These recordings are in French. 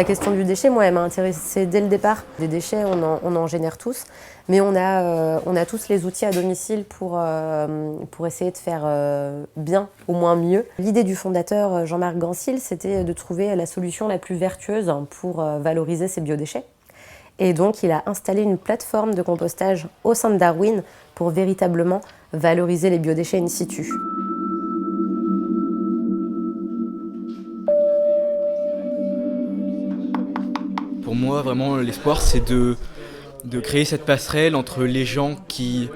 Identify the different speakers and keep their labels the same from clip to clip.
Speaker 1: La question du déchet, moi, elle m'a intéressée dès le départ. Des déchets, on en génère tous, mais on a tous les outils à domicile pour essayer de faire bien, au moins mieux. L'idée du fondateur Jean-Marc Gansil, c'était de trouver la solution la plus vertueuse pour valoriser ces biodéchets. Et donc, il a installé une plateforme de compostage au sein de Darwin pour véritablement valoriser les biodéchets in situ.
Speaker 2: Pour moi, vraiment, l'espoir, c'est de créer cette passerelle entre les gens qui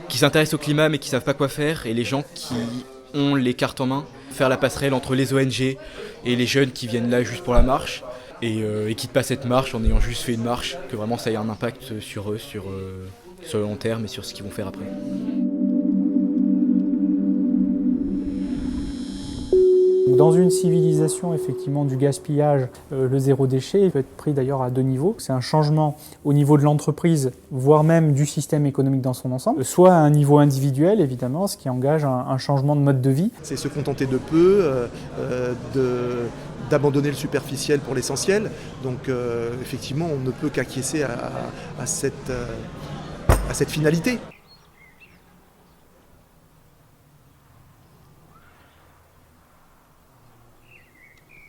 Speaker 2: s'intéressent au climat mais qui ne savent pas quoi faire et les gens qui ont les cartes en main. Faire la passerelle entre les ONG et les jeunes qui viennent là juste pour la marche et quittent pas cette marche en ayant juste fait une marche, que vraiment ça ait un impact sur eux, sur le long terme et sur ce qu'ils vont faire après.
Speaker 3: Dans une civilisation effectivement du gaspillage, le zéro déchet peut être pris d'ailleurs à deux niveaux. C'est un changement au niveau de l'entreprise, voire même du système économique dans son ensemble, soit à un niveau individuel évidemment, ce qui engage un changement de mode de vie.
Speaker 4: C'est se contenter de peu, d'abandonner le superficiel pour l'essentiel. Donc effectivement, on ne peut qu'acquiescer à cette finalité.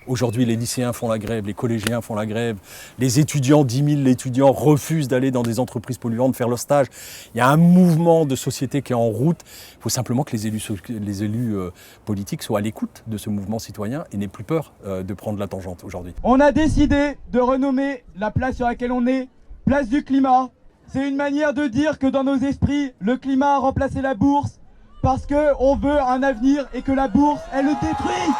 Speaker 5: Aujourd'hui, les lycéens font la grève, les collégiens font la grève, les étudiants, 10 000 étudiants refusent d'aller dans des entreprises polluantes faire leur stage. Il y a un mouvement de société qui est en route. Il faut simplement que les élus politiques soient à l'écoute de ce mouvement citoyen et n'aient plus peur de prendre la tangente aujourd'hui.
Speaker 6: On a décidé de renommer la place sur laquelle on est place du climat. C'est une manière de dire que dans nos esprits, le climat a remplacé la bourse parce qu'on veut un avenir et que la bourse, elle le détruit.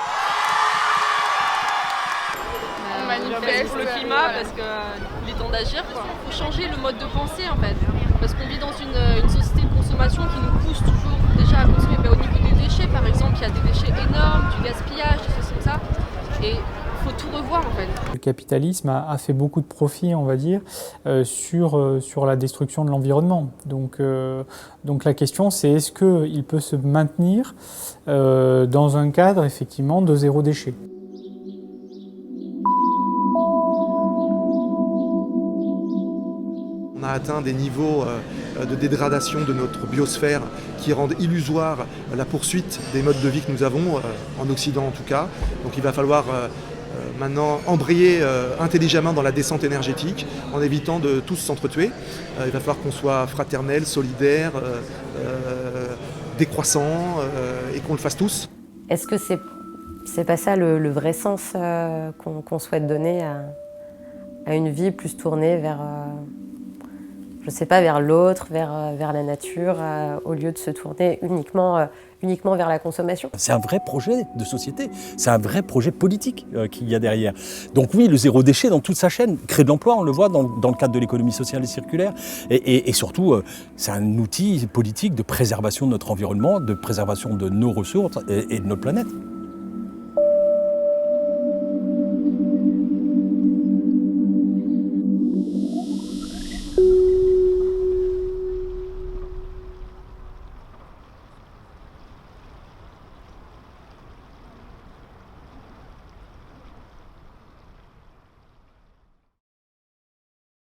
Speaker 7: Manifeste pour le climat parce qu'il est temps d'agir. Il faut changer le mode de pensée en fait. Parce qu'on vit dans une société de consommation qui nous pousse toujours déjà à consommer. Au niveau des déchets par exemple, il y a des déchets énormes, du gaspillage, des choses comme ça. Et il faut tout revoir en fait.
Speaker 3: Le capitalisme a fait beaucoup de profits, on va dire, sur la destruction de l'environnement. Donc la question c'est est-ce qu'il peut se maintenir dans un cadre effectivement de zéro déchet.
Speaker 4: On a atteint des niveaux de dégradation de notre biosphère qui rendent illusoire la poursuite des modes de vie que nous avons, en Occident en tout cas. Donc il va falloir maintenant embrayer intelligemment dans la descente énergétique en évitant de tous s'entretuer. Il va falloir qu'on soit fraternel, solidaire, décroissant et qu'on le fasse tous.
Speaker 1: Est-ce que c'est pas ça le vrai sens qu'on souhaite donner à une vie plus tournée vers... je sais pas, vers l'autre, vers la nature, au lieu de se tourner uniquement vers la consommation.
Speaker 5: C'est un vrai projet de société, c'est un vrai projet politique qu'il y a derrière. Donc oui, le zéro déchet dans toute sa chaîne crée de l'emploi, on le voit dans le cadre de l'économie sociale et circulaire. Et surtout, c'est un outil politique de préservation de notre environnement, de préservation de nos ressources et de notre planète.